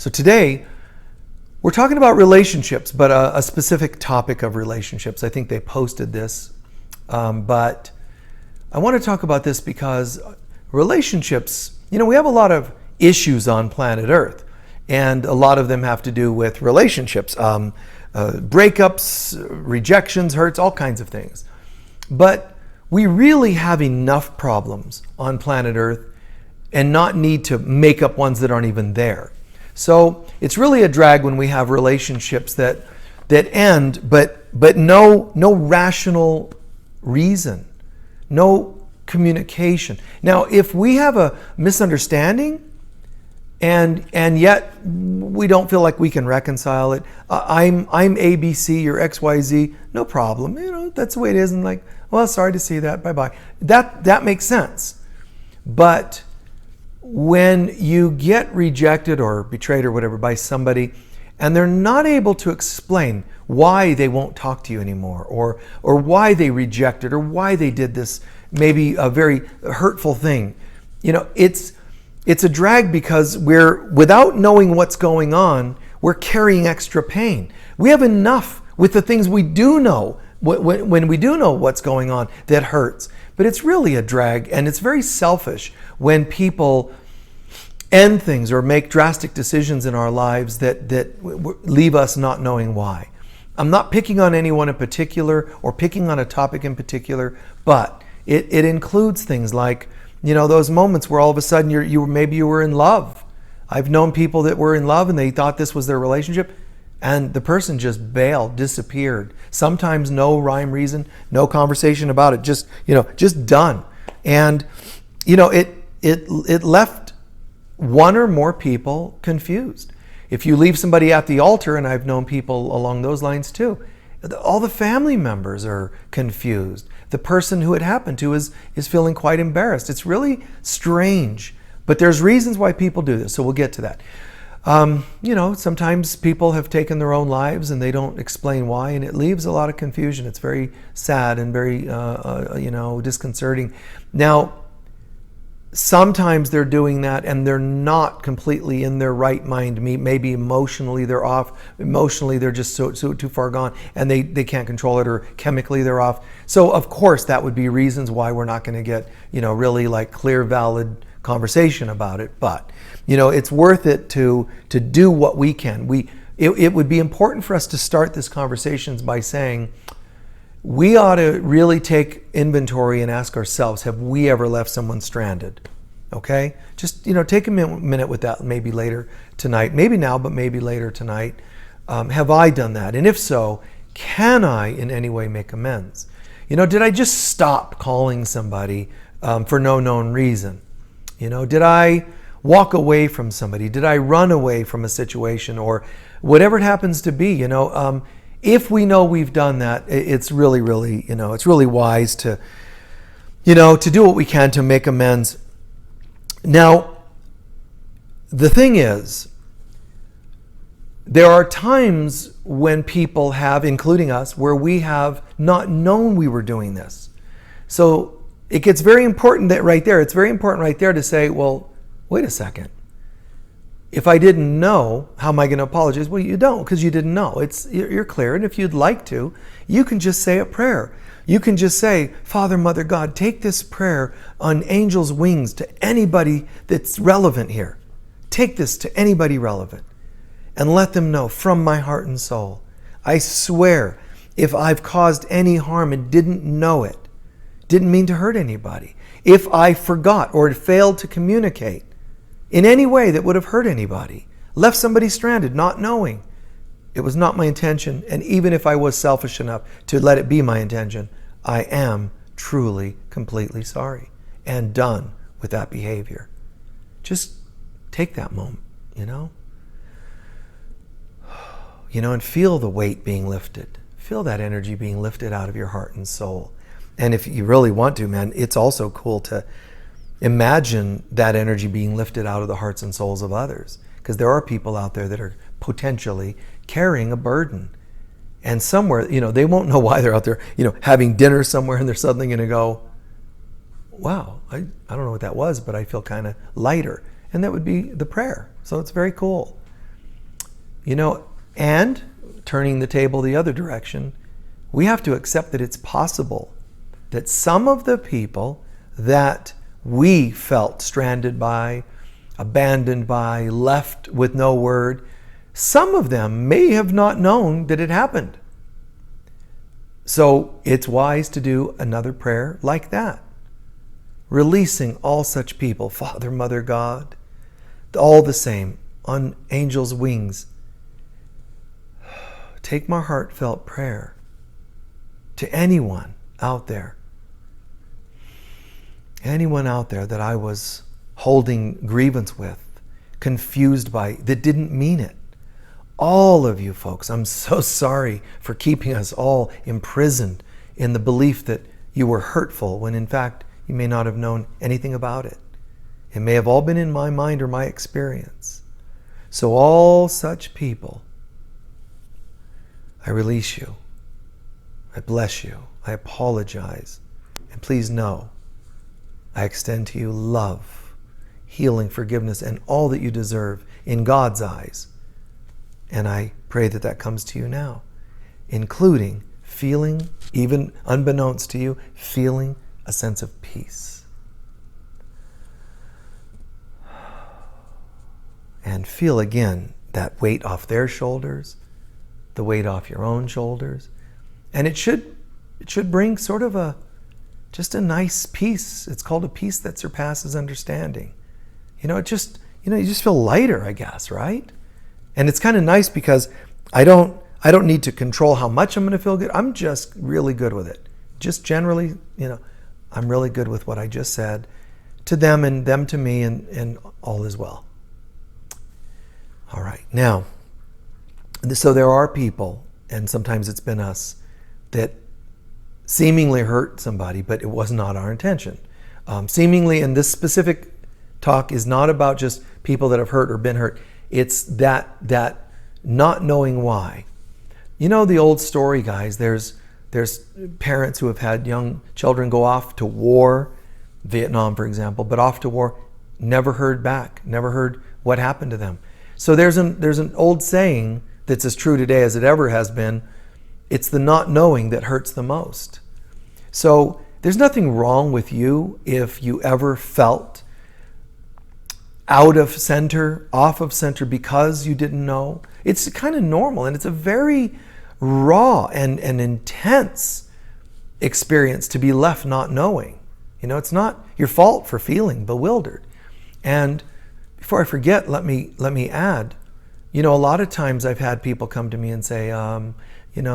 So today, we're talking about relationships, but a specific topic of relationships. I think they posted this, but I want to talk about this because relationships, we have a lot of issues on planet Earth, and a lot of them have to do with relationships, breakups, rejections, hurts, all kinds of things. But we really have enough problems on planet Earth and not need to make up ones that aren't even there. So it's really a drag when we have relationships that end, but no rational reason, no communication. Now, if we have a misunderstanding and yet we don't feel like we can reconcile it, I'm ABC, you're XYZ, no problem. That's the way it is. And like, well, sorry to see that. Bye-bye. That makes sense. But when you get rejected or betrayed or whatever by somebody and they're not able to explain why they won't talk to you anymore or why they rejected or why they did this maybe a very hurtful thing, it's a drag because without knowing what's going on, we're carrying extra pain. We have enough with the things we do know when we do know what's going on that hurts. But it's really a drag, and it's very selfish when people end things or make drastic decisions in our lives that leave us not knowing why. I'm not picking on anyone in particular or picking on a topic in particular, but it includes things like, those moments where all of a sudden maybe you were in love. I've known people that were in love and they thought this was their relationship, and the person just bailed, disappeared. Sometimes no rhyme, reason, no conversation about it, just done. And it left one or more people confused. If you leave somebody at the altar, and I've known people along those lines too, all the family members are confused. The person who it happened to is feeling quite embarrassed. It's really strange, but there's reasons why people do this, so we'll get to that. Sometimes people have taken their own lives and they don't explain why, and it leaves a lot of confusion. It's very sad and very, disconcerting. Now, sometimes they're doing that and they're not completely in their right mind. Maybe emotionally they're off. Emotionally they're just so too far gone and they can't control it, or chemically they're off. So of course that would be reasons why we're not going to get, really like clear, valid conversation about it. But, it's worth it to do what we can. It would be important for us to start this conversations by saying, we ought to really take inventory and ask ourselves, have we ever left someone stranded? Okay? Just, take a minute with that maybe later tonight. Maybe now, but maybe later tonight. Have I done that? And if so, can I in any way make amends? Did I just stop calling somebody for no known reason? Did I walk away from somebody? Did I run away from a situation, or whatever it happens to be? If we know we've done that, it's really, really, it's really wise to do what we can to make amends. Now, the thing is, there are times when people have, including us, where we have not known we were doing this. So it gets very important it's very important right there to say, well, wait a second. If I didn't know, how am I going to apologize? Well, you don't, because you didn't know. You're clear. And if you'd like to, you can just say a prayer. You can just say, Father, Mother, God, take this prayer on angel's wings to anybody that's relevant here. Take this to anybody relevant and let them know from my heart and soul. I swear, if I've caused any harm and didn't know it, didn't mean to hurt anybody, if I forgot or failed to communicate in any way that would have hurt anybody, left somebody stranded, not knowing, it was not my intention. And even if I was selfish enough to let it be my intention, I am truly, completely sorry and done with that behavior. Just take that moment, and feel the weight being lifted. Feel that energy being lifted out of your heart and soul. And if you really want to, man, it's also cool to imagine that energy being lifted out of the hearts and souls of others. Because there are people out there that are potentially carrying a burden. And somewhere, they won't know why they're out there, having dinner somewhere, and they're suddenly going to go, wow, I don't know what that was, but I feel kind of lighter. And that would be the prayer. So it's very cool. And turning the table the other direction, we have to accept that it's possible that some of the people that we felt stranded by, abandoned by, left with no word, some of them may have not known that it happened. So it's wise to do another prayer like that, releasing all such people, Father, Mother, God, all the same, on angels' wings. Take my heartfelt prayer to anyone out there that I was holding grievance with, confused by, that didn't mean it. All of you folks, I'm so sorry for keeping us all imprisoned in the belief that you were hurtful when in fact you may not have known anything about it. It may have all been in my mind or my experience. So all such people, I release you. I bless you. I apologize. And please know, I extend to you love, healing, forgiveness, and all that you deserve in God's eyes. And I pray that that comes to you now, including feeling, even unbeknownst to you, feeling a sense of peace. And feel again that weight off their shoulders, the weight off your own shoulders. And it should bring sort of just a nice peace. It's called a peace that surpasses understanding. You just feel lighter, I guess, right? And it's kind of nice because I don't need to control how much I'm going to feel good. I'm just really good with it. Just generally, I'm really good with what I just said to them and them to me, and all is well. All right. Now, so there are people, and sometimes it's been us, that seemingly hurt somebody, but it was not our intention. Seemingly, and this specific talk is not about just people that have hurt or been hurt. It's that not knowing why. The old story, guys. There's parents who have had young children go off to war, Vietnam, for example, but off to war, never heard back, never heard what happened to them. So there's an old saying that's as true today as it ever has been. It's the not knowing that hurts the most. So there's nothing wrong with you if you ever felt out of center, off of center because you didn't know. It's kind of normal, and it's a very raw and intense experience to be left not knowing. It's not your fault for feeling bewildered. And before I forget, let me add, a lot of times I've had people come to me and say,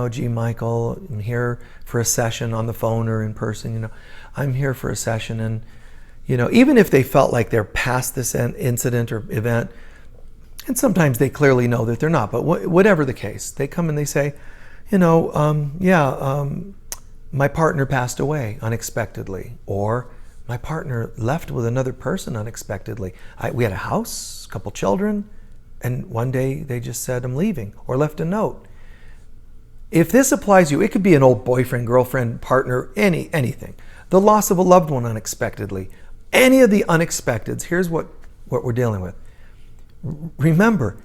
gee, Michael, I'm here for a session on the phone or in person. I'm here for a session, and even if they felt like they're past this incident or event, and sometimes they clearly know that they're not, but whatever the case, they come and they say, my partner passed away unexpectedly, or my partner left with another person unexpectedly. We had a house, a couple children, and one day they just said, I'm leaving, or left a note. If this applies to you, it could be an old boyfriend, girlfriend, partner, anything. The loss of a loved one unexpectedly. Any of the unexpecteds, here's what we're dealing with. Remember,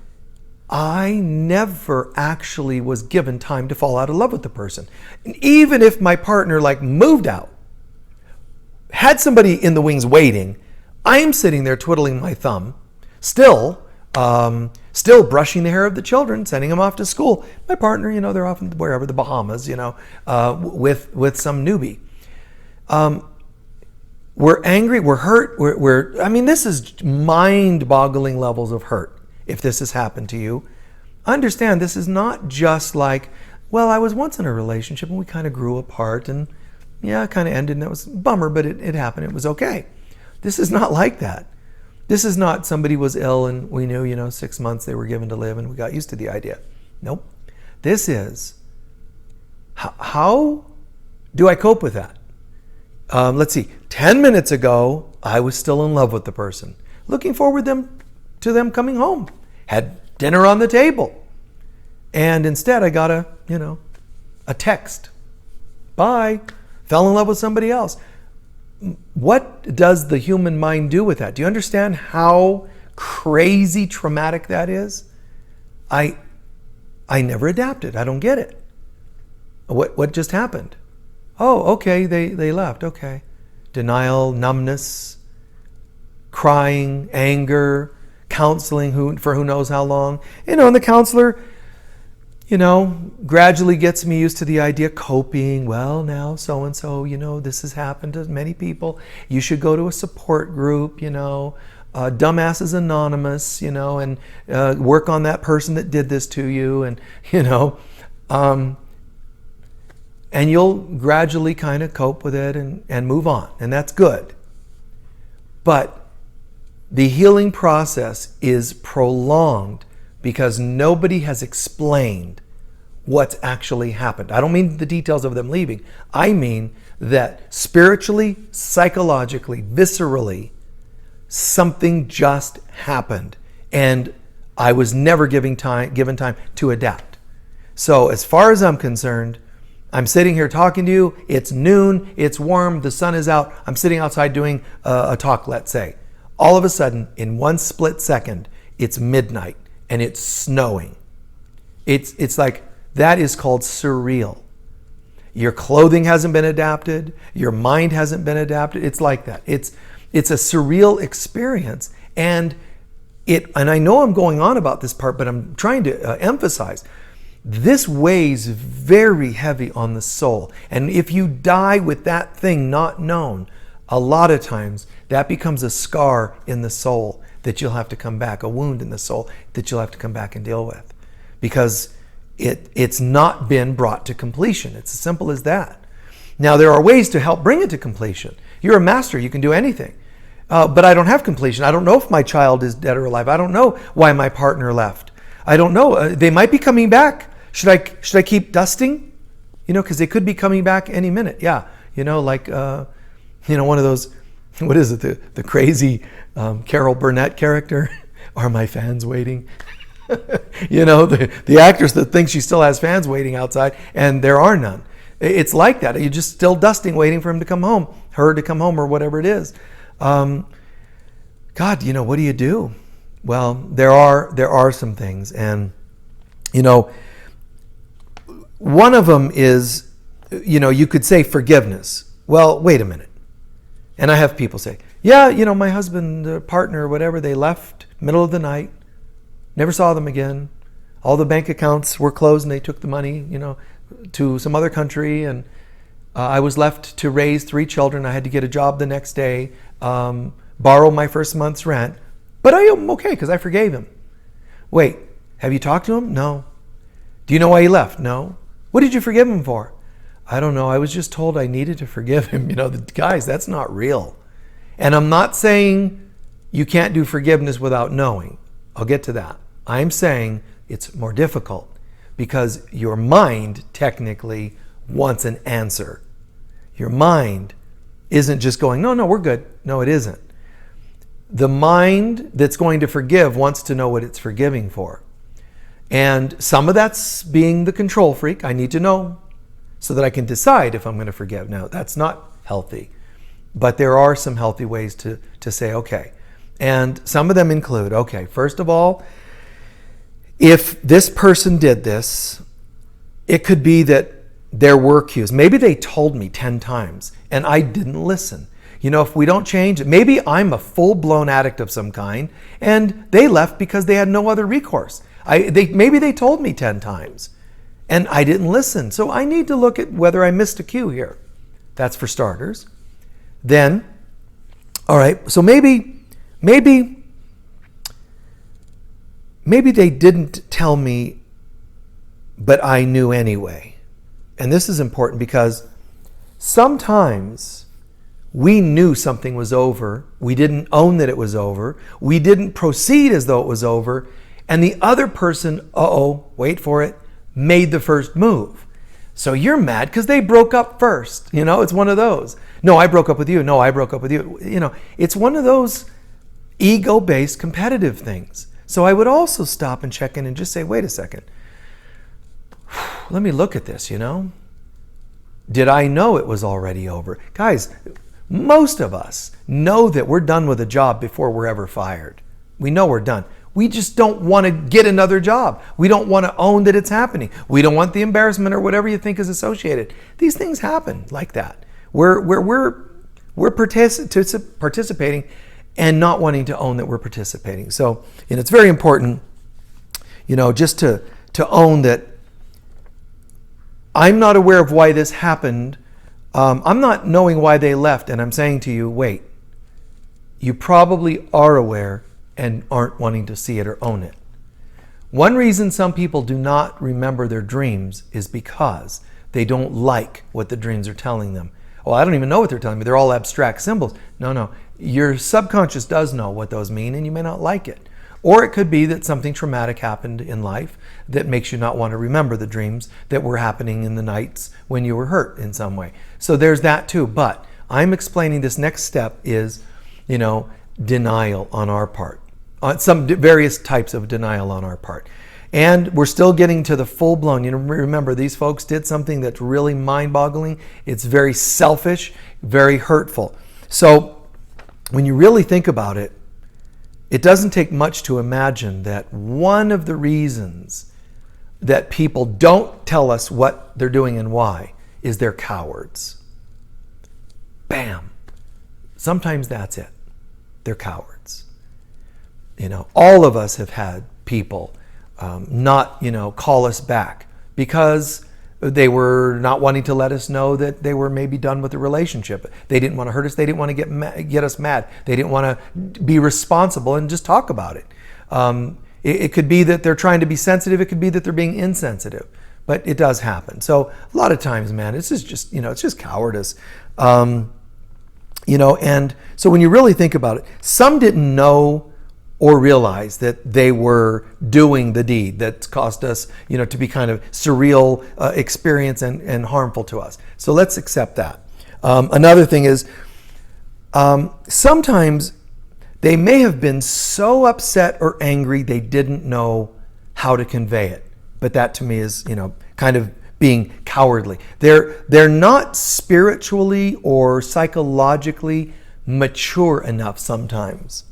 I never actually was given time to fall out of love with the person. And even if my partner moved out, had somebody in the wings waiting, I'm sitting there twiddling my thumb, still brushing the hair of the children, sending them off to school. My partner, they're off in wherever, the Bahamas, with some newbie. We're angry, we're hurt, this is mind-boggling levels of hurt. If this has happened to you, understand this is not just I was once in a relationship and we kind of grew apart and it kind of ended and it was a bummer, but it happened, it was okay. This is not like that. This is not somebody was ill and we knew, 6 months they were given to live and we got used to the idea. Nope. This is, how do I cope with that? Let's see, 10 minutes ago, I was still in love with the person. Looking forward to them coming home. Had dinner on the table. And instead I got a text. Bye. Fell in love with somebody else. What does the human mind do with that? Do you understand how crazy traumatic that is? I I never adapted. I don't get it. What just happened? Oh, okay, they left. Okay. Denial, numbness, crying, anger, counseling for who knows how long. And the counselor, gradually gets me used to the idea, coping. Well, now so-and-so, this has happened to many people. You should go to a support group, Dumbasses Anonymous, and work on that person that did this to you. And, and you'll gradually kind of cope with it and move on. And that's good. But the healing process is prolonged because nobody has explained what's actually happened. I don't mean the details of them leaving. I mean that spiritually, psychologically, viscerally, something just happened. And I was never given time to adapt. So as far as I'm concerned, I'm sitting here talking to you. It's noon. It's warm. The sun is out. I'm sitting outside doing a talk, let's say. All of a sudden, in one split second, it's midnight and it's snowing. It's like, that is called surreal. Your clothing hasn't been adapted. Your mind hasn't been adapted. It's like that. It's a surreal experience. And I know I'm going on about this part, but I'm trying to emphasize, this weighs very heavy on the soul. And if you die with that thing not known, a lot of times that becomes a scar in the soul that you'll have to come back, a wound in the soul that you'll have to come back and deal with. Because it's not been brought to completion. It's as simple as that. Now, there are ways to help bring it to completion. You're a master. You can do anything. But I don't have completion. I don't know if my child is dead or alive. I don't know why my partner left. I don't know. They might be coming back. Should I keep dusting? Because they could be coming back any minute. Yeah. Like, one of those, what is it? The crazy Carol Burnett character. Are my fans waiting? The actress that thinks she still has fans waiting outside, and there are none. It's like that. You're just still dusting, waiting for him to come home, her to come home, or whatever it is. God, what do you do? Well, there are some things, and one of them is, you could say forgiveness. Well, wait a minute. And I have people say, yeah, my husband, partner, whatever, they left middle of the night, never saw them again. All the bank accounts were closed and they took the money, to some other country. And I was left to raise 3 children. I had to get a job the next day, borrow my first month's rent. But I am okay because I forgave him. Wait, have you talked to him? No. Do you know why he left? No. What did you forgive him for? I don't know. I was just told I needed to forgive him. Guys, that's not real. And I'm not saying you can't do forgiveness without knowing. I'll get to that. I'm saying it's more difficult because your mind technically wants an answer. Your mind isn't just going, no, we're good. No, it isn't. The mind that's going to forgive wants to know what it's forgiving for. And some of that's being the control freak. I need to know so that I can decide if I'm going to forgive. Now, that's not healthy. But there are some healthy ways to say, okay. And some of them include, okay, first of all, if this person did this, it could be that there were cues. Maybe they told me 10 times and I didn't listen. If we don't change, maybe I'm a full-blown addict of some kind and they left because they had no other recourse. Maybe they told me 10 times and I didn't listen. So I need to look at whether I missed a cue here. That's for starters. Then, all right, so maybe they didn't tell me, but I knew anyway. And this is important because sometimes we knew something was over. We didn't own that it was over. We didn't proceed as though it was over. And the other person, wait for it, made the first move. So you're mad because they broke up first. It's one of those. No, I broke up with you. No, I broke up with you. It's one of those ego-based competitive things. So I would also stop and check in and just say, wait a second. Let me look at this, Did I know it was already over? Guys, most of us know that we're done with a job before we're ever fired. We know we're done. We just don't want to get another job. We don't want to own that it's happening. We don't want the embarrassment or whatever you think is associated. These things happen like that. We're participating and not wanting to own that we're participating. So, and it's very important, just to own that I'm not aware of why this happened. I'm not knowing why they left, and I'm saying to you, wait, you probably are aware and aren't wanting to see it or own it. One reason some people do not remember their dreams is because they don't like what the dreams are telling them. Oh, I don't even know what they're telling me. They're all abstract symbols. No. Your subconscious does know what those mean, and you may not like it. Or it could be that something traumatic happened in life that makes you not want to remember the dreams that were happening in the nights when you were hurt in some way. So there's that too. But I'm explaining this next step is, denial on our part. Some various types of denial on our part. And we're still getting to the full-blown, remember, these folks did something that's really mind-boggling. It's very selfish, very hurtful. So when you really think about it, it doesn't take much to imagine that one of the reasons that people don't tell us what they're doing and why is they're cowards. Bam. Sometimes that's it. They're cowards. All of us have had people not, call us back because they were not wanting to let us know that they were maybe done with the relationship. They didn't want to hurt us. They didn't want to get us mad. They didn't want to be responsible and just talk about it. It could be that they're trying to be sensitive. It could be that they're being insensitive. But it does happen. So a lot of times, man, it's just it's just cowardice. And so when you really think about it, some didn't know or realize that they were doing the deed that's caused us, to be kind of surreal experience and harmful to us. So let's accept that. Another thing is, sometimes they may have been so upset or angry they didn't know how to convey it. But that to me is, kind of being cowardly. They're not spiritually or psychologically mature enough sometimes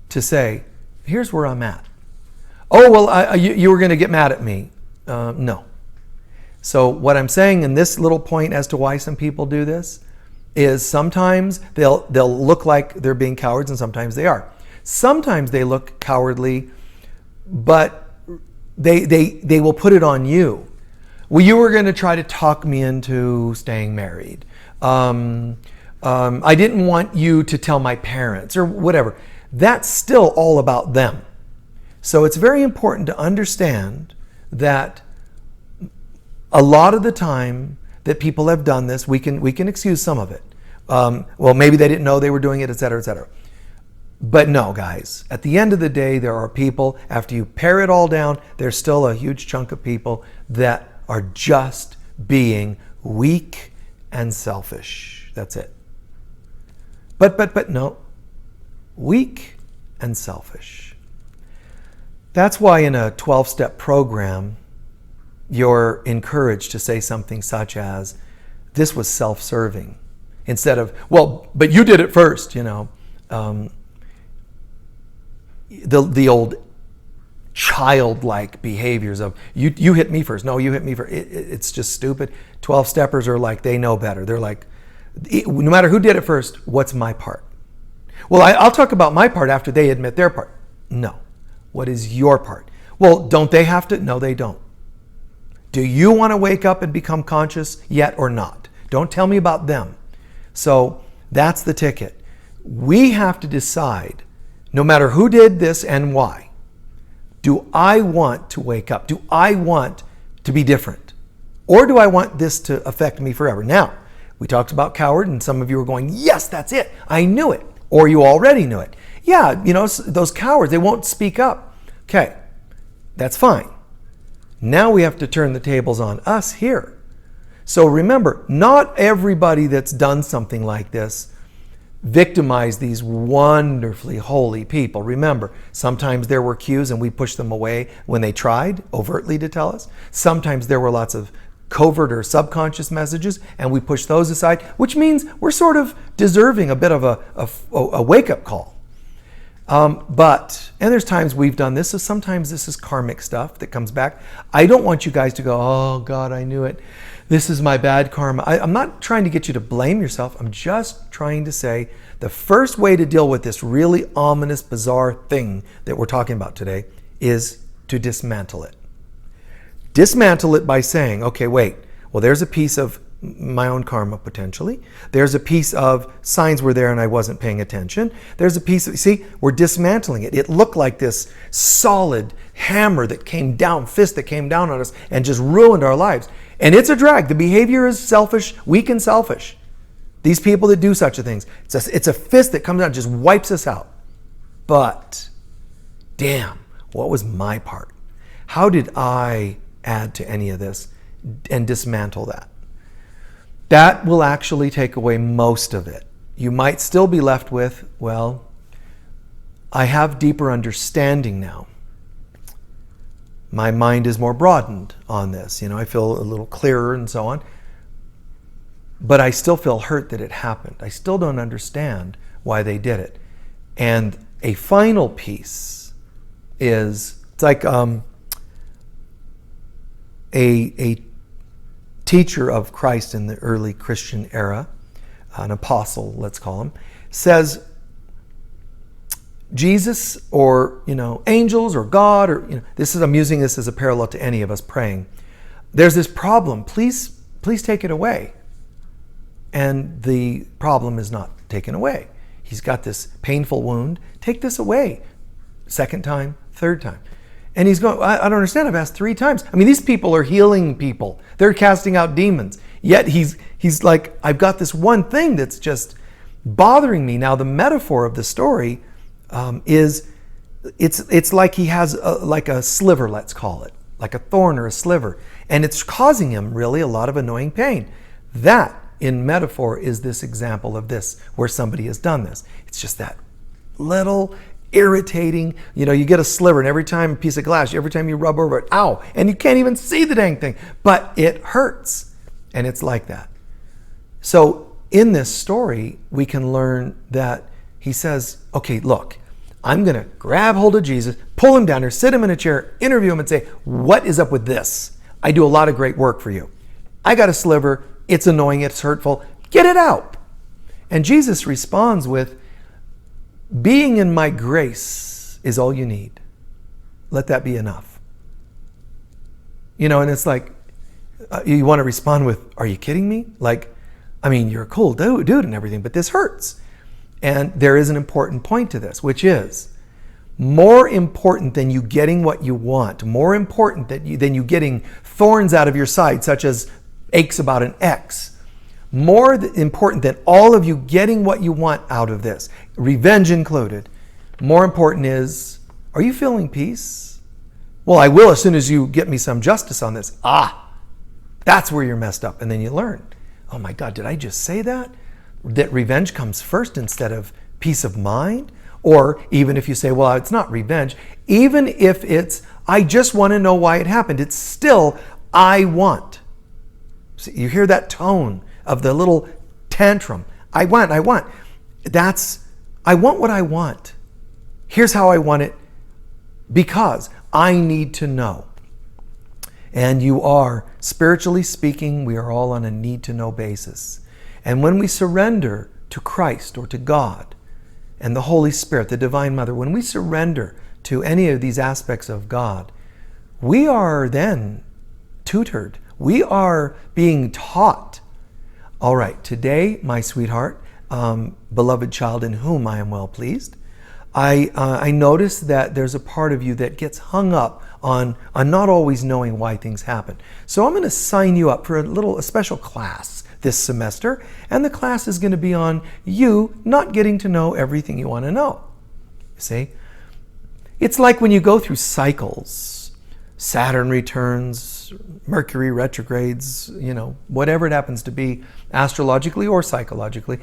to say, here's where I'm at. Oh, well, you were going to get mad at me. No. So what I'm saying in this little point as to why some people do this is sometimes they'll look like they're being cowards and sometimes they are. Sometimes they look cowardly, but they will put it on you. Well, you were going to try to talk me into staying married. I didn't want you to tell my parents or whatever. That's still all about them. So it's very important to understand that a lot of the time that people have done this, we can excuse some of it. Well, maybe they didn't know they were doing it, et cetera, et cetera. But no, guys, at the end of the day, there are people, after you pare it all down, there's still a huge chunk of people that are just being weak and selfish. That's it. But no. Weak and selfish. That's why in a 12-step program, you're encouraged to say something such as, this was self-serving, instead of, well, but you did it first, the old childlike behaviors of, you hit me first. No, you hit me first. It's just stupid. 12-steppers are like, they know better. They're like, no matter who did it first, what's my part? Well, I'll talk about my part after they admit their part. No. What is your part? Well, don't they have to? No, they don't. Do you want to wake up and become conscious yet or not? Don't tell me about them. So that's the ticket. We have to decide, no matter who did this and why, do I want to wake up? Do I want to be different? Or do I want this to affect me forever? Now, we talked about coward, and some of you are going, yes, that's it. I knew it. Or you already knew it. Yeah, those cowards, they won't speak up. Okay, that's fine. Now we have to turn the tables on us here. So remember, not everybody that's done something like this victimized these wonderfully holy people. Remember, sometimes there were cues and we pushed them away when they tried overtly to tell us. Sometimes there were lots of covert or subconscious messages, and we push those aside, which means we're sort of deserving a bit of a wake-up call. And there's times we've done this, so sometimes this is karmic stuff that comes back. I don't want you guys to go, oh God, I knew it. This is my bad karma. I'm not trying to get you to blame yourself. I'm just trying to say the first way to deal with this really ominous, bizarre thing that we're talking about today is to dismantle it. Dismantle it by saying, okay, wait, well, there's a piece of my own karma potentially. There's a piece of signs were there and I wasn't paying attention. There's a piece of, see, we're dismantling it. It looked like this solid hammer that came down, fist that came down on us and just ruined our lives. And it's a drag. The behavior is selfish, weak and selfish. These people that do such a things, it's a fist that comes down and just wipes us out. But, damn, what was my part? How did I add to any of this and dismantle that? That will actually take away most of it. You might still be left with, well, I have deeper understanding now. My mind is more broadened on this. I feel a little clearer and so on. But I still feel hurt that it happened. I still don't understand why they did it. And a final piece is, it's like a teacher of Christ in the early Christian era, an apostle, let's call him, says Jesus or, angels or God or, I'm using this as a parallel to any of us praying. There's this problem. Please take it away. And the problem is not taken away. He's got this painful wound. Take this away. Second time, third time. And he's going, I don't understand. I've asked 3 times. I mean, these people are healing people. They're casting out demons. Yet he's like, I've got this one thing that's just bothering me. Now, the metaphor of the story is, it's like he has like a sliver, let's call it, like a thorn or a sliver. And it's causing him really a lot of annoying pain. That, in metaphor, is this example of this, where somebody has done this. It's just that little irritating, you get a sliver and every time a piece of glass, every time you rub over it, ow, and you can't even see the dang thing, but it hurts. And it's like that. So in this story, we can learn that he says, okay, look, I'm going to grab hold of Jesus, pull him down here, sit him in a chair, interview him and say, what is up with this? I do a lot of great work for you. I got a sliver. It's annoying. It's hurtful. Get it out. And Jesus responds with, being in my grace is all you need. Let that be enough. And it's like, you want to respond with, are you kidding me? Like, I mean, you're a cool dude and everything, but this hurts. And there is an important point to this, which is more important than you getting what you want, more important than you getting thorns out of your side, such as aches about an ex. More important than all of you getting what you want out of this, revenge included, more important is, are you feeling peace? Well, I will as soon as you get me some justice on this. That's where you're messed up. And then you learn, oh my God, did I just say that? That revenge comes first instead of peace of mind? Or even if you say, well, it's not revenge, even if it's, I just want to know why it happened, it's still, I want. See, you hear that tone of the little tantrum. I want. That's, I want what I want. Here's how I want it, because I need to know. And you are, spiritually speaking, we are all on a need to know basis. And when we surrender to Christ or to God and the Holy Spirit, the Divine Mother, when we surrender to any of these aspects of God, we are then tutored. We are being taught. All right, today, my sweetheart, beloved child in whom I am well pleased, I notice that there's a part of you that gets hung up on not always knowing why things happen. So I'm going to sign you up for a special class this semester, and the class is going to be on you not getting to know everything you want to know. See? It's like when you go through cycles, Saturn returns, Mercury retrogrades, whatever it happens to be, astrologically or psychologically.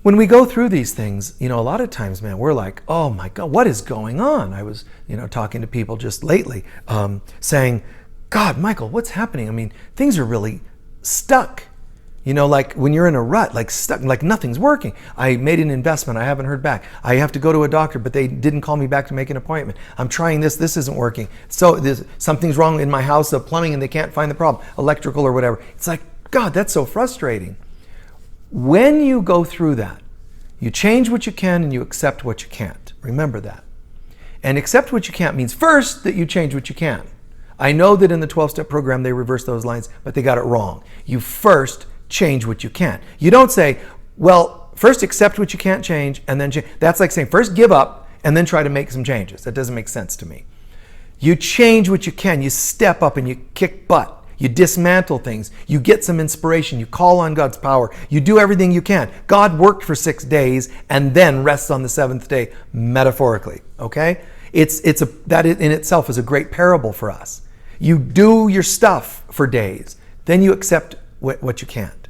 When we go through these things, a lot of times, man, we're like, oh my God, what is going on? I was, talking to people just lately saying, God, Michael, what's happening? I mean, things are really stuck. Like when you're in a rut, like stuck, like nothing's working. I made an investment, I haven't heard back. I have to go to a doctor, but they didn't call me back to make an appointment. I'm trying this isn't working. So something's wrong in my house, the plumbing, and they can't find the problem, electrical or whatever. It's like, God, that's so frustrating. When you go through that, you change what you can and you accept what you can't. Remember that. And accept what you can't means first that you change what you can. I know that in the 12-step program they reverse those lines, but they got it wrong. You first change what you can. You don't say, well, first accept what you can't change and then change. That's like saying first give up and then try to make some changes. That doesn't make sense to me. You change what you can. You step up and you kick butt. You dismantle things. You get some inspiration. You call on God's power. You do everything you can. God worked for 6 days and then rests on the 7th day, metaphorically. Okay? That in itself is a great parable for us. You do your stuff for days. Then you accept what you can't.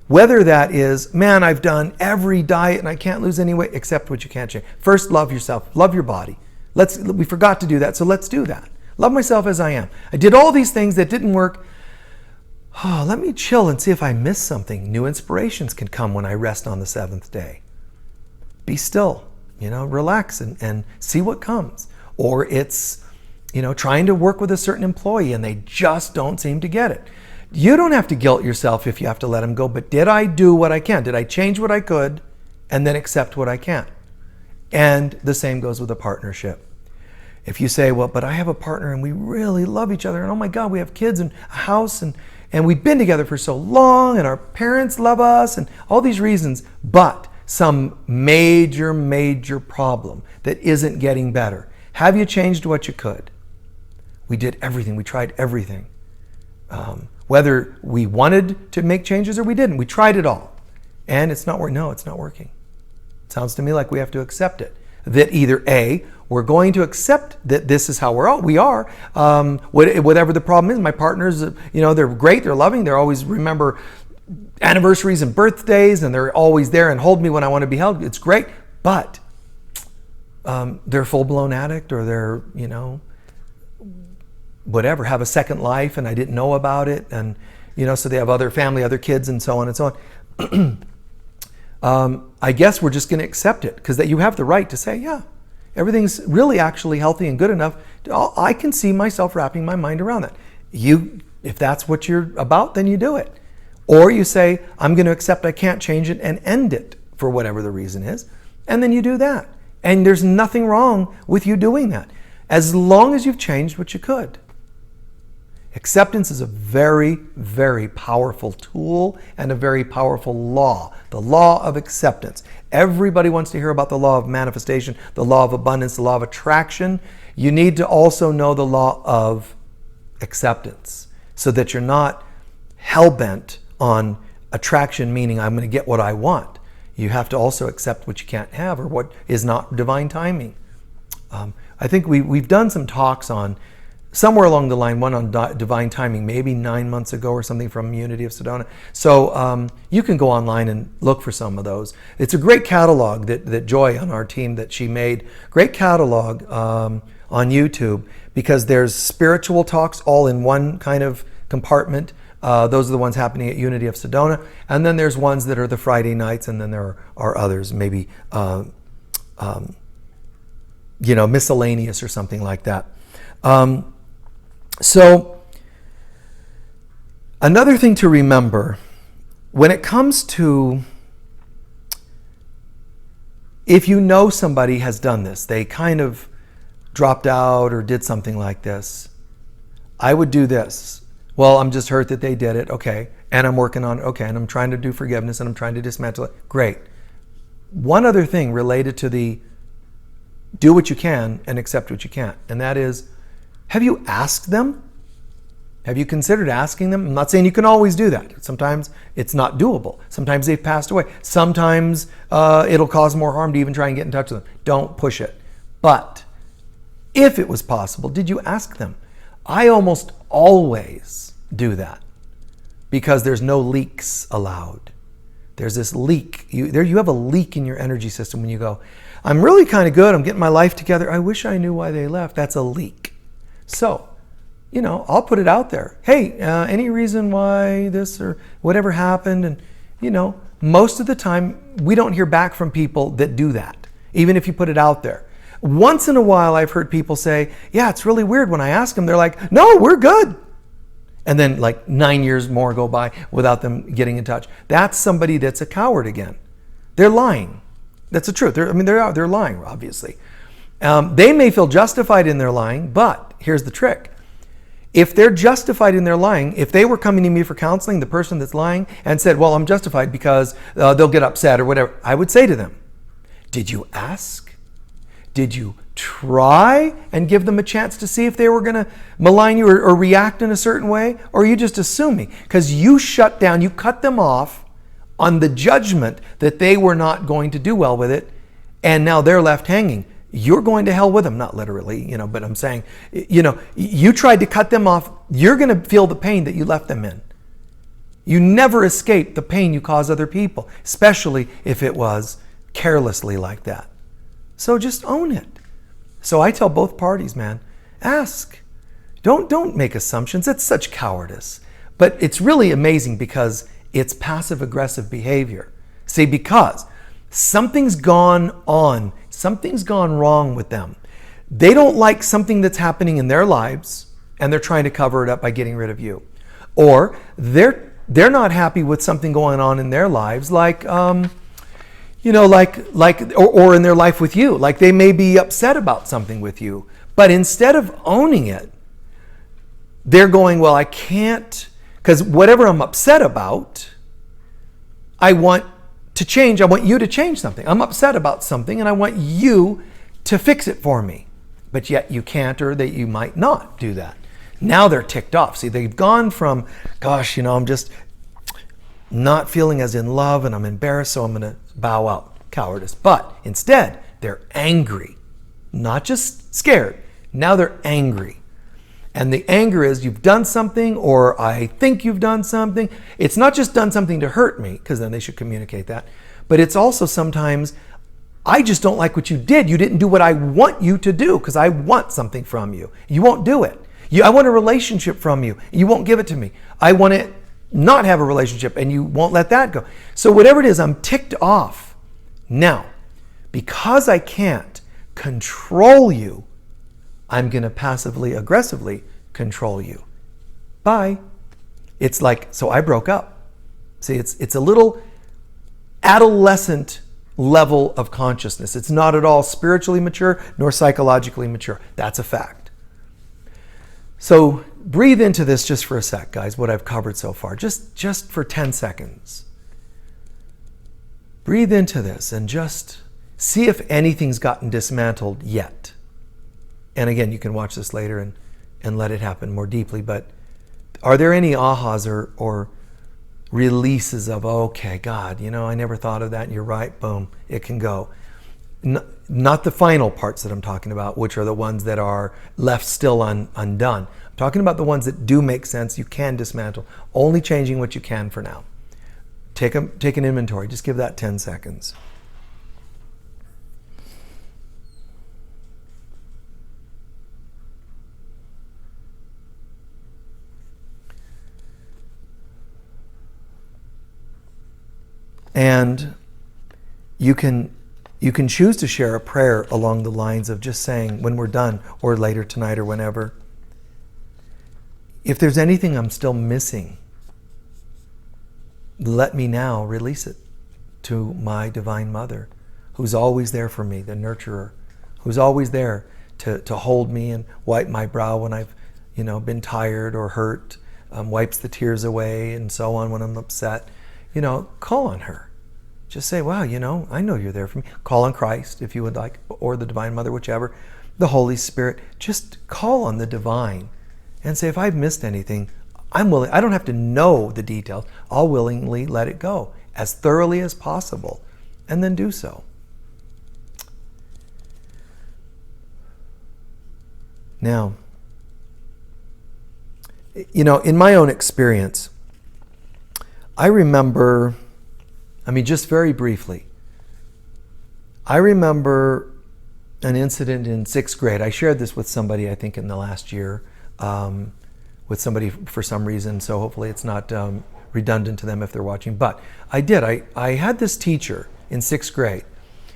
Whether that is, man, I've done every diet and I can't lose any weight, accept what you can't change. First, love yourself. Love your body. We forgot to do that, so let's do that. Love myself as I am. I did all these things that didn't work. Oh, let me chill and see if I missed something. New inspirations can come when I rest on the 7th day. Be still, relax and see what comes. Or it's, trying to work with a certain employee and they just don't seem to get it. You don't have to guilt yourself if you have to let them go, but did I do what I can? Did I change what I could and then accept what I can't? And the same goes with a partnership. If you say, well, but I have a partner and we really love each other and oh my God, we have kids and a house and we've been together for so long and our parents love us and all these reasons, but some major problem that isn't getting better. Have you changed what you could? We did everything. We tried everything. Whether we wanted to make changes or we didn't, we tried it all. And it's not working. No, it's not working. It sounds to me like we have to accept it. That either A, we're going to accept that this is how we are. Whatever the problem is, my partners, they're great, they're loving, they always remember anniversaries and birthdays, and they're always there and hold me when I want to be held. It's great, but they're a full-blown addict or they're, whatever, have a second life and I didn't know about it. And, so they have other family, other kids and so on and so on. I guess we're just going to accept it because that you have the right to say, yeah, everything's really actually healthy and good enough. I can see myself wrapping my mind around that. If that's what you're about, then you do it. Or you say, I'm going to accept I can't change it and end it for whatever the reason is. And then you do that. And there's nothing wrong with you doing that as long as you've changed what you could. Acceptance is a very, very powerful tool and a very powerful law. The law of acceptance. Everybody wants to hear about the law of manifestation, the law of abundance, the law of attraction. You need to also know the law of acceptance so that you're not hell-bent on attraction, meaning I'm going to get what I want. You have to also accept what you can't have or what is not divine timing. I think we've done some talks on somewhere along the line, one on divine timing, maybe 9 months ago or something from Unity of Sedona. So you can go online and look for some of those. It's a great catalog that Joy on our team that she made. Great catalog on YouTube because there's spiritual talks all in one kind of compartment. Those are the ones happening at Unity of Sedona. And then there's ones that are the Friday nights, and then there are others, maybe miscellaneous or something like that. So another thing to remember when it comes to if you know somebody has done this, they kind of dropped out or did something like this, I would do this. Well, I'm just hurt that they did it. Okay. And I'm working on it. Okay. And I'm trying to do forgiveness and I'm trying to dismantle it. Great. One other thing related to the do what you can and accept what you can't. And that is, have you asked them? Have you considered asking them? I'm not saying you can always do that. Sometimes it's not doable. Sometimes they've passed away. Sometimes it'll cause more harm to even try and get in touch with them. Don't push it. But if it was possible, did you ask them? I almost always do that because there's no leaks allowed. There's this leak. You have a leak in your energy system when you go, I'm really kind of good. I'm getting my life together. I wish I knew why they left. That's a leak. So I'll put it out there. Hey, any reason why this or whatever happened? And, most of the time we don't hear back from people that do that, even if you put it out there. Once in a while, I've heard people say, yeah, it's really weird. When I ask them, they're like, no, we're good. And then like 9 years more go by without them getting in touch. That's somebody that's a coward again. They're lying. That's the truth. They're lying, obviously. They may feel justified in their lying, but here's the trick. If they're justified in their lying, if they were coming to me for counseling, the person that's lying, and said, well, I'm justified because they'll get upset or whatever, I would say to them, did you ask? Did you try and give them a chance to see if they were going to malign you or react in a certain way? Or are you just assuming? Because you shut down, you cut them off on the judgment that they were not going to do well with it, and now they're left hanging. You're going to hell with them, not literally, but I'm saying, you tried to cut them off. You're going to feel the pain that you left them in. You never escape the pain you cause other people, especially if it was carelessly like that. So just own it. So I tell both parties, man, ask. Don't make assumptions. It's such cowardice. But it's really amazing because it's passive-aggressive behavior. See, because something's gone on. Something's gone wrong with them. They don't like something that's happening in their lives, and they're trying to cover it up by getting rid of you. Or they're not happy with something going on in their lives, like or in their life with you. Like they may be upset about something with you, but instead of owning it, they're going, well, I can't, because whatever I'm upset about, I want to change. I want you to change something. I'm upset about something and I want you to fix it for me. But yet you can't, or that you might not do that. Now they're ticked off. See, they've gone from, gosh, I'm just not feeling as in love and I'm embarrassed, so I'm going to bow out. Cowardice. But instead, they're angry. Not just scared. Now they're angry. And the anger is, you've done something, or I think you've done something. It's not just done something to hurt me, because then they should communicate that. But it's also sometimes, I just don't like what you did. You didn't do what I want you to do, because I want something from you. You won't do it. I want a relationship from you. You won't give it to me. I want to not have a relationship, and you won't let that go. So whatever it is, I'm ticked off. Now, because I can't control you, I'm going to passively, aggressively control you. Bye. It's like, so I broke up. See, it's a little adolescent level of consciousness. It's not at all spiritually mature nor psychologically mature. That's a fact. So breathe into this just for a sec, guys, what I've covered so far. Just for 10 seconds. Breathe into this and just see if anything's gotten dismantled yet. And again, you can watch this later and let it happen more deeply. But are there any ahas or releases of, okay, God, I never thought of that, and you're right, boom, it can go. Not the final parts that I'm talking about, which are the ones that are left still undone. I'm talking about the ones that do make sense, you can dismantle, only changing what you can for now. Take an inventory. Just give that 10 seconds. And you can choose to share a prayer along the lines of just saying, when we're done, or later tonight or whenever, if there's anything I'm still missing, let me now release it to my Divine Mother, who's always there for me, the nurturer, who's always there to hold me and wipe my brow when I've been tired or hurt, wipes the tears away and so on when I'm upset. Call on her. Just say, wow, I know you're there for me. Call on Christ if you would like, or the Divine Mother, whichever. The Holy Spirit. Just call on the Divine and say, if I've missed anything, I'm willing. I don't have to know the details. I'll willingly let it go as thoroughly as possible, and then do so. Now, in my own experience, I remember, just very briefly, I remember an incident in 6th grade. I shared this with somebody, I think, in the last year, with somebody for some reason, so hopefully it's not redundant to them if they're watching. But I did. I had this teacher in 6th grade.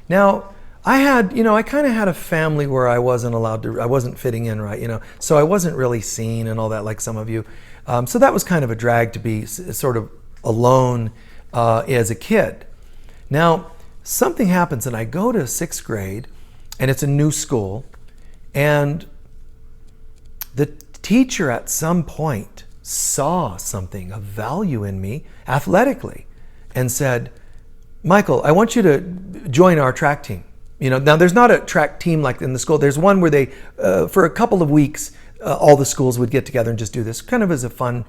Now, I kind of had a family where I wasn't fitting in right, so I wasn't really seen and all that like some of you. So that was kind of a drag to be sort of alone as a kid. Now, something happens and I go to 6th grade and it's a new school, and the teacher at some point saw something of value in me athletically and said, Michael, I want you to join our track team. Now there's not a track team like in the school. There's one where they, for a couple of weeks, all the schools would get together and just do this kind of as a fun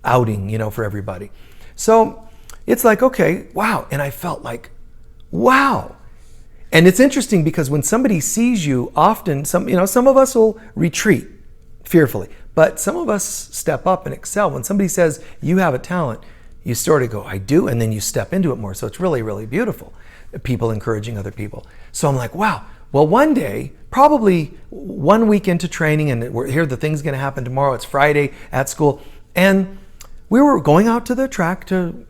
outing, for everybody. So it's like, okay, wow. And I felt like, wow. And it's interesting because when somebody sees you, often some of us will retreat fearfully, but some of us step up and excel. When somebody says you have a talent, you sort of go, I do, and then you step into it more. So it's really, really beautiful. People encouraging other people. So I'm like, wow. Well, one day, probably 1 week into training, and we're here, the thing's going to happen tomorrow. It's Friday at school, and we were going out to the track to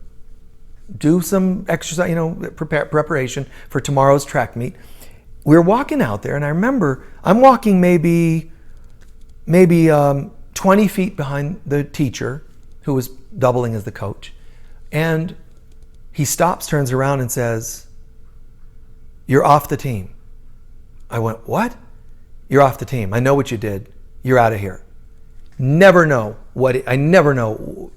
do some exercise, preparation for tomorrow's track meet. We were walking out there, and I remember I'm walking maybe 20 feet behind the teacher, who was doubling as the coach, and he stops, turns around, and says, "You're off the team." I went, "What? You're off the team. I know what you did. You're out of here." I never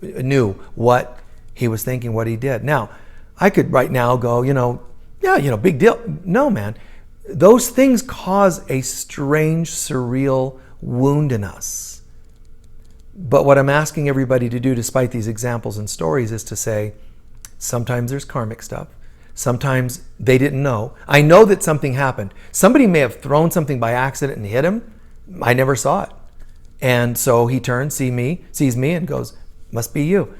knew what he was thinking, what he did. Now, I could right now go, big deal. No, man. Those things cause a strange, surreal wound in us. But what I'm asking everybody to do, despite these examples and stories, is to say, sometimes there's karmic stuff. Sometimes they didn't know. I know that something happened. Somebody may have thrown something by accident and hit him. I never saw it. And so he turns, sees me and goes, "Must be you."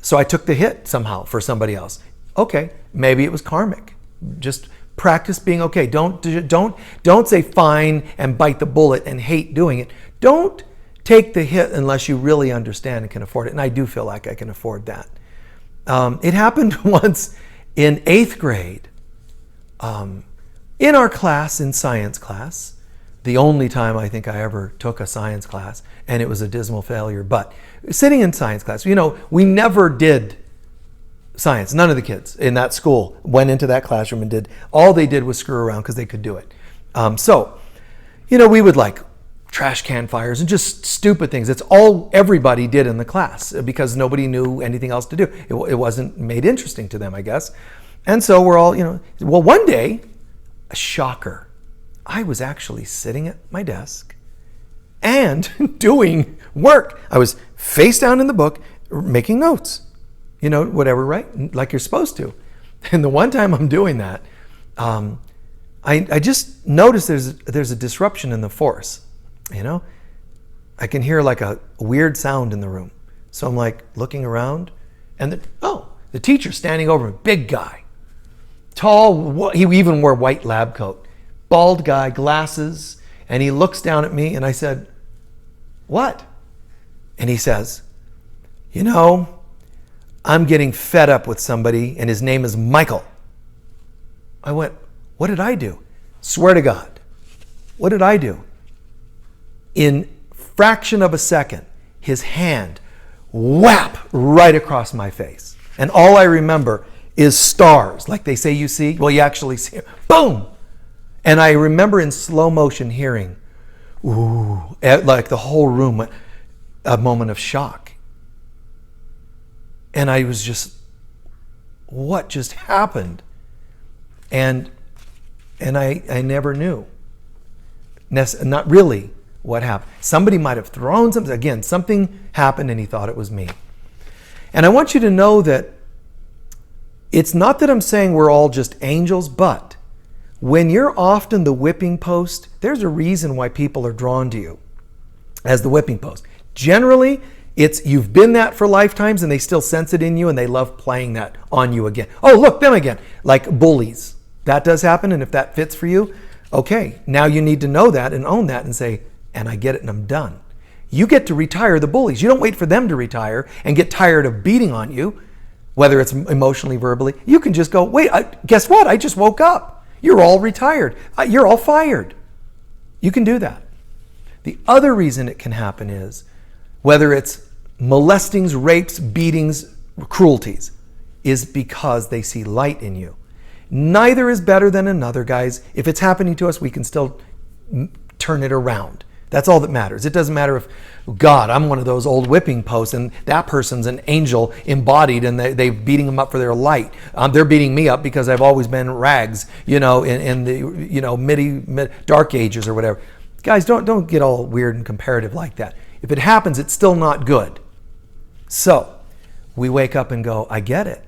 So I took the hit somehow for somebody else. Okay, maybe it was karmic. Just practice being okay. Don't say fine and bite the bullet and hate doing it. Don't take the hit unless you really understand and can afford it. And I do feel like I can afford that. It happened once in 8th grade, in our class, in science class, the only time I think I ever took a science class, and it was a dismal failure. But sitting in science class, we never did science. None of the kids in that school went into that classroom and all they did was screw around because they could do it. We would like trash can fires and just stupid things. It's all everybody did in the class because nobody knew anything else to do. It wasn't made interesting to them, I guess. And so we're all, well, one day, a shocker. I was actually sitting at my desk and doing work. I was face down in the book, making notes, whatever, right? Like you're supposed to. And the one time I'm doing that, I just noticed there's a disruption in the force. I can hear like a weird sound in the room. So I'm like looking around, and the teacher's standing over me, big guy, tall. He even wore a white lab coat, bald guy, glasses, and he looks down at me, and I said, "What?" And he says, "I'm getting fed up with somebody, and his name is Michael." I went, "What did I do?" Swear to God, what did I do? In fraction of a second, his hand whap right across my face. And all I remember is stars, like they say you see. Well, you actually see it. Boom! And I remember in slow motion hearing, ooh, like the whole room went, a moment of shock. And I was just, what just happened? And I never knew. Not really what happened. Somebody might have thrown something. Again, something happened and he thought it was me. And I want you to know that it's not that I'm saying we're all just angels, but when you're often the whipping post, there's a reason why people are drawn to you as the whipping post. Generally, it's you've been that for lifetimes and they still sense it in you and they love playing that on you again. Oh, look, them again. Like bullies. That does happen, and if that fits for you, okay, now you need to know that and own that and say, and I get it and I'm done. You get to retire the bullies. You don't wait for them to retire and get tired of beating on you, whether it's emotionally, verbally. You can just go, wait, guess what? I just woke up. You're all retired. You're all fired. You can do that. The other reason it can happen is whether it's molestings, rapes, beatings, cruelties, is because they see light in you. Neither is better than another, guys. If it's happening to us, we can still turn it around. That's all that matters. It doesn't matter if, God, I'm one of those old whipping posts and that person's an angel embodied and they're beating them up for their light. They're beating me up because I've always been rags, in the dark ages or whatever. Guys, don't get all weird and comparative like that. If it happens, it's still not good. So we wake up and go, I get it.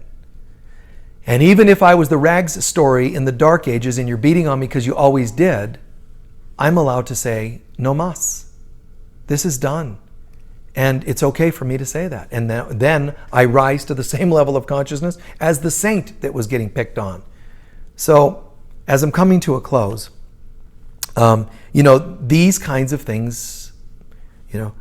And even if I was the rags story in the dark ages and you're beating on me because you always did, I'm allowed to say, no mas. This is done. And it's okay for me to say that. And then I rise to the same level of consciousness as the saint that was getting picked on. So as I'm coming to a close, these kinds of things,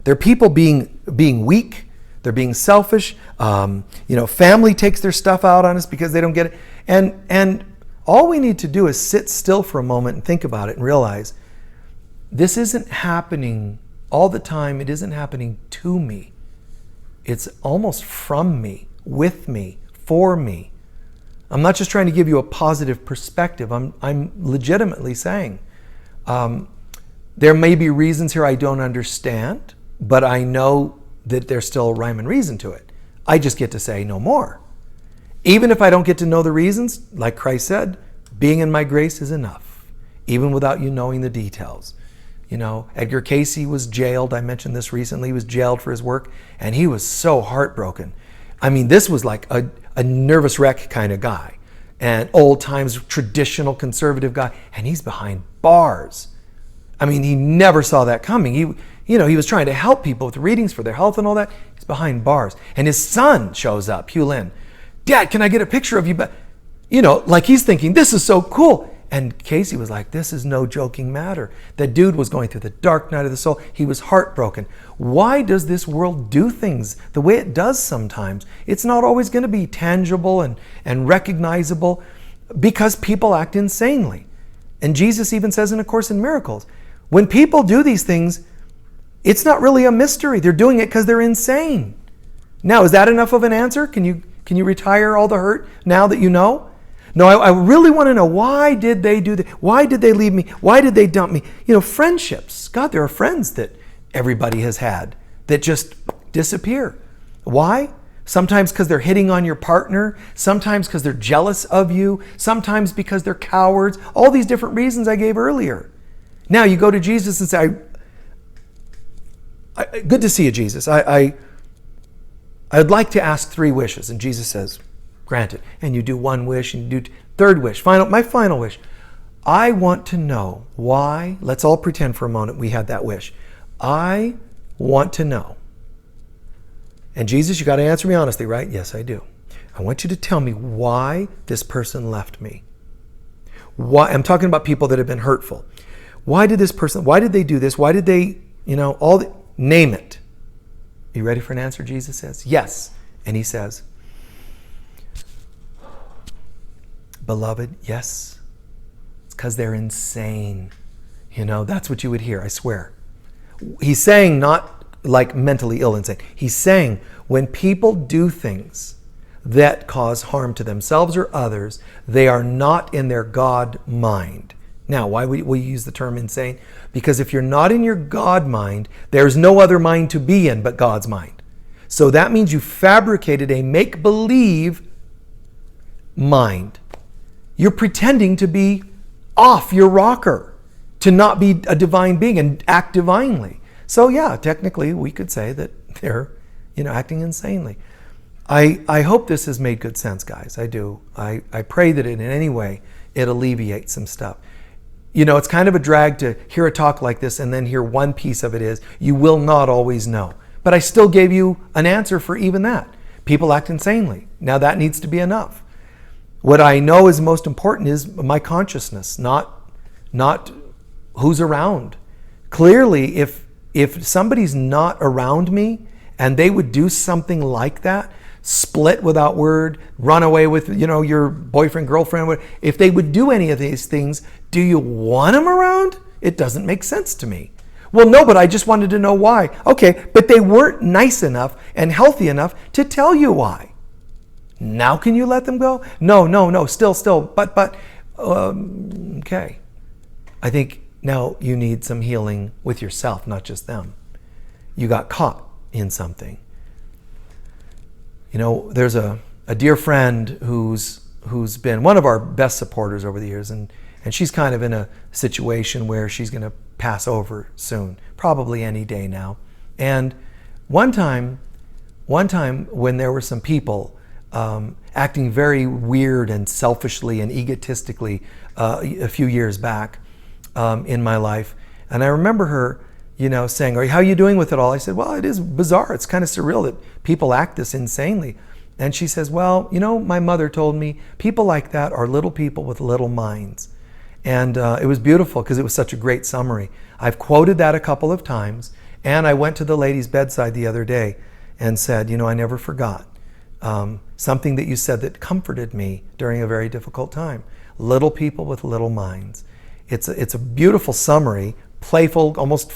they're people being weak. They're being selfish. Family takes their stuff out on us because they don't get it. And all we need to do is sit still for a moment and think about it and realize this isn't happening all the time. It isn't happening to me. It's almost from me, with me, for me. I'm not just trying to give you a positive perspective. I'm legitimately saying there may be reasons here I don't understand, but I know that there's still a rhyme and reason to it. I just get to say no more. Even if I don't get to know the reasons, like Christ said, being in my grace is enough, even without you knowing the details. Edgar Casey was jailed. I mentioned this recently. He was jailed for his work, and he was so heartbroken. I mean, this was like a nervous wreck kind of guy, and old times traditional conservative guy, and he's behind bars. I mean, he never saw that coming. He was trying to help people with readings for their health and all that. He's behind bars. And his son shows up, Hugh Lynn. Dad, can I get a picture of you? Like he's thinking, this is so cool. And Casey was like, this is no joking matter. The dude was going through the dark night of the soul. He was heartbroken. Why does this world do things the way it does sometimes? It's not always going to be tangible and recognizable because people act insanely. And Jesus even says in A Course in Miracles, when people do these things, it's not really a mystery. They're doing it because they're insane. Now, is that enough of an answer? Can you retire all the hurt now that you know? No, I really want to know, why did they do that? Why did they leave me? Why did they dump me? Friendships. God, there are friends that everybody has had that just disappear. Why? Sometimes because they're hitting on your partner. Sometimes because they're jealous of you. Sometimes because they're cowards. All these different reasons I gave earlier. Now you go to Jesus and say, good to see you, Jesus. I'd like to ask 3 wishes. And Jesus says, granted. And you do 1 wish and you do 3rd wish. My final wish. I want to know why. Let's all pretend for a moment we had that wish. I want to know. And Jesus, you got to answer me honestly, right? Yes, I do. I want you to tell me why this person left me. Why? I'm talking about people that have been hurtful. Why did they do this? Why did they, name it. Are you ready for an answer? Jesus says, yes. And he says, beloved, yes. It's because they're insane. That's what you would hear, I swear. He's saying not like mentally ill insane. He's saying when people do things that cause harm to themselves or others, they are not in their God mind. Now, why would we use the term insane? Because if you're not in your God mind, there's no other mind to be in but God's mind. So that means you fabricated a make-believe mind. You're pretending to be off your rocker, to not be a divine being and act divinely. So yeah, technically we could say that they're, acting insanely. I hope this has made good sense, guys. I do. I pray that in any way it alleviates some stuff. It's kind of a drag to hear a talk like this and then hear one piece of it is, you will not always know. But I still gave you an answer for even that. People act insanely. Now that needs to be enough. What I know is most important is my consciousness, not who's around. Clearly, if if somebody's not around me and they would do something like that, split without word, run away with, your boyfriend, girlfriend, if they would do any of these things, do you want them around? It doesn't make sense to me. Well, no, but I just wanted to know why. Okay, but they weren't nice enough and healthy enough to tell you why. Now can you let them go? No, still, but, okay. I think now you need some healing with yourself, not just them. You got caught in something. There's a dear friend who's been one of our best supporters over the years, and she's kind of in a situation where she's going to pass over soon, probably any day now. And one time when there were some people acting very weird and selfishly and egotistically a few years back in my life, and I remember her saying, how are you doing with it all? I said, well, it is bizarre. It's kind of surreal that people act this insanely. And she says, well, my mother told me people like that are little people with little minds. And it was beautiful because it was such a great summary. I've quoted that a couple of times, and I went to the lady's bedside the other day and said, I never forgot something that you said that comforted me during a very difficult time. Little people with little minds. It's a beautiful summary, playful, almost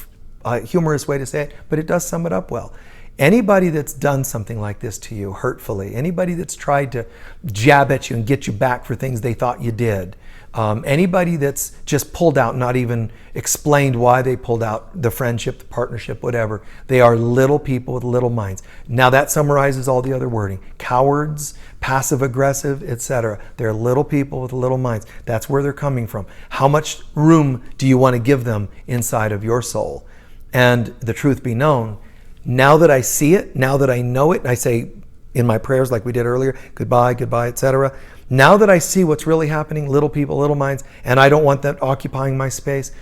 humorous way to say it, but it does sum it up well. Anybody that's done something like this to you hurtfully, anybody that's tried to jab at you and get you back for things they thought you did, anybody that's just pulled out, not even explained why they pulled out, the friendship, the partnership, whatever, they are little people with little minds. Now that summarizes all the other wording. Cowards, passive aggressive, etc. They're little people with little minds. That's where they're coming from. How much room do you want to give them inside of your soul? And the truth be known, now that I see it, now that I know it, and I say in my prayers like we did earlier, goodbye, etc. Now that I see what's really happening, little people, little minds, and I don't want that occupying my space,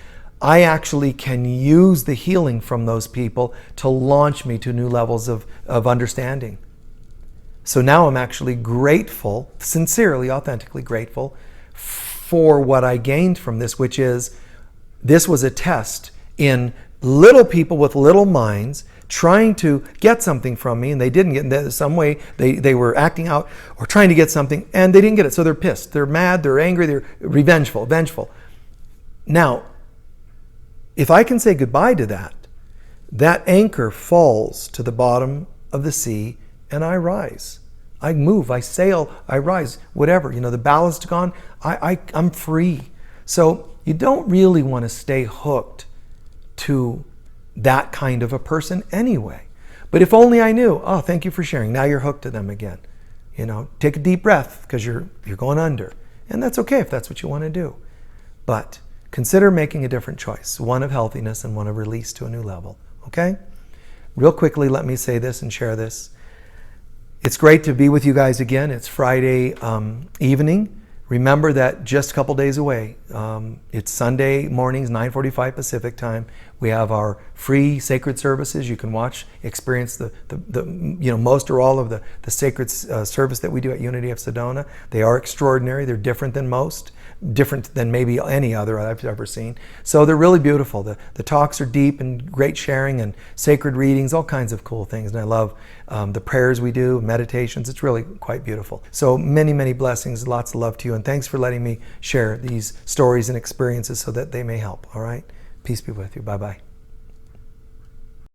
I actually can use the healing from those people to launch me to new levels of understanding. So now I'm actually grateful, sincerely, authentically grateful for what I gained from this, which is this was a test in little people with little minds trying to get something from me, and they didn't get it. In some way they were acting out or trying to get something, and they didn't get it. So they're pissed, they're mad, they're angry, they're vengeful. Now, if I can say goodbye to that anchor falls to the bottom of the sea, and I rise. I move, I sail, I rise, whatever. The ballast gone, I'm free. So you don't really want to stay hooked to that kind of a person anyway. But if only I knew, oh, thank you for sharing. Now you're hooked to them again. Take a deep breath because you're going under. And that's okay if that's what you want to do. But consider making a different choice, one of healthiness and one of release to a new level. Okay? Real quickly, let me say this and share this. It's great to be with you guys again. It's Friday evening. Remember that just a couple days away, it's Sunday mornings, 9:45 Pacific time. We have our free sacred services. You can watch, experience the most or all of the sacred service that we do at Unity of Sedona. They are extraordinary. They're different than most, different than maybe any other I've ever seen. So they're really beautiful. The talks are deep and great sharing and sacred readings, all kinds of cool things. And I love the prayers we do, meditations. It's really quite beautiful. So many, many blessings, lots of love to you. And thanks for letting me share these stories and experiences so that they may help. All right? Peace be with you. Bye-bye.